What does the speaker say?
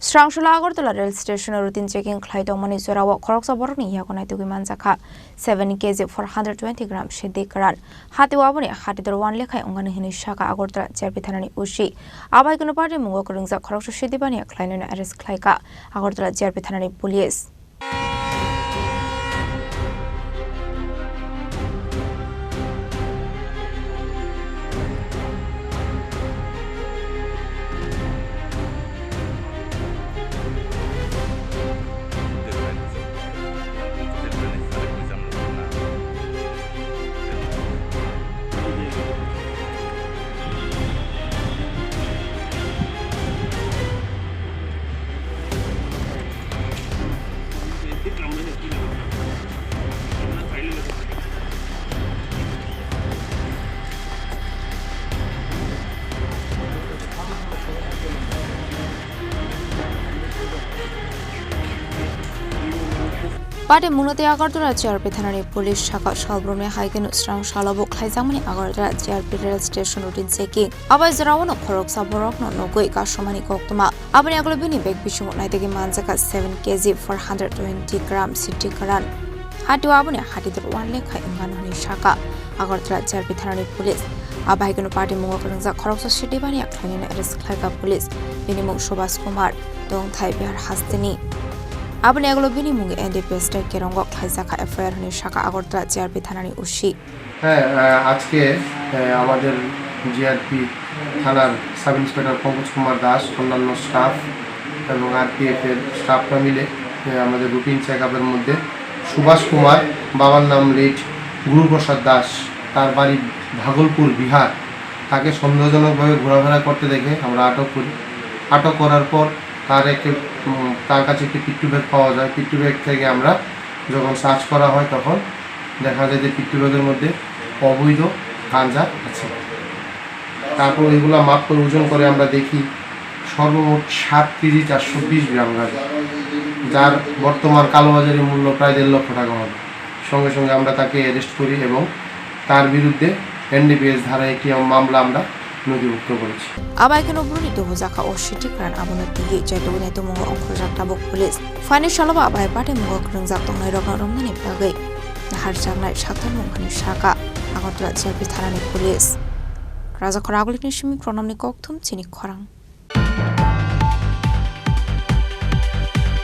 Srangsalo Agartala rail station routine checking Khlaiwi Tongmani jorao Khoroksa Borokni Yago Naitogwi Manjakha 7kg 420g Siddi Kwran Hatio Aboni hatidhar Lakh Wngano Sakha Agartala Thanani ushi Abohai Patimungo Khorungjak Khoroksa Siddi Baniya Khlainai arrest Khlaikha Agartala Thanani police Patimungo Agartala Thanani police Sakha Salbrome Haikenu Srangsalo Khlaizamani Agartala rail station routine checking Abohai jorao Khoroksa Borok Nogoi Kasomani Koktoma Aboni Aglobini bag Patimungo Naitogwi Manjakha 7kg 420g Siddi Kwran Hatio Aboni hatidhar Lakh Wngano Sakha Agartala Thanani police Abohai Patimungo Khorungjak Khoroksa Siddi Baniya Khlainai arrest Khlaikha police Binimung Subhas Kumar Dong Thai Bihar Hastini Aboni Banimungo NDPS Khorang Khlaijaka FIR Sakha Agartala Thanani ushi আজকে আমাদের GRP থানার sub inspector Pankaj Kumar Das অন্যান্য staff এবং RPF এর স্টাফরা মিলে আমাদের routine চেকআপের মধ্যে সুভাষ কুমার বাবার নাম লেট গুরুপ্রসাদ দাস তার বাড়ি ভাগলপুর বিহার তাকে সন্দেহজনকভাবে ঘোরাফেরা করতে দেখে আমরা আটক করি আটক করার পর তার কাছে একটি পিট্টু ব্যাগ পাওয়া যায় পিট্টু ব্যাগ থেকে আমরা যখন সার্চ করা হয় তখন দেখা যায় যে পিট্টু ব্যাগের মধ্যে অবৈধ গাঁজা আছে তারপর এগুলো মাপ করে ওজন করে আমরা দেখি সর্বমোট 7kg 420g গাঁজা যার বর্তমান কালোবাজারি মূল্য প্রায় 1.5 লক্ষ টাকা হবে সঙ্গে সঙ্গে আমরা তাকে অ্যারেস্ট করি এবং তার বিরুদ্ধে এনডিপিএস ধারায় একটি মামলা আমরা নথিভুক্ত করেছি Abohai Brunito Zakha or Siddi Kwran Aboni Jago Naitogwi Khoroksa tabok police Finally Shalaba Abohai Patimungo Kwrwngjak Romnani Bagai Harjangnai Sakha Sakha Agartala Thanani police Raza Khorang Chini Chini Khorang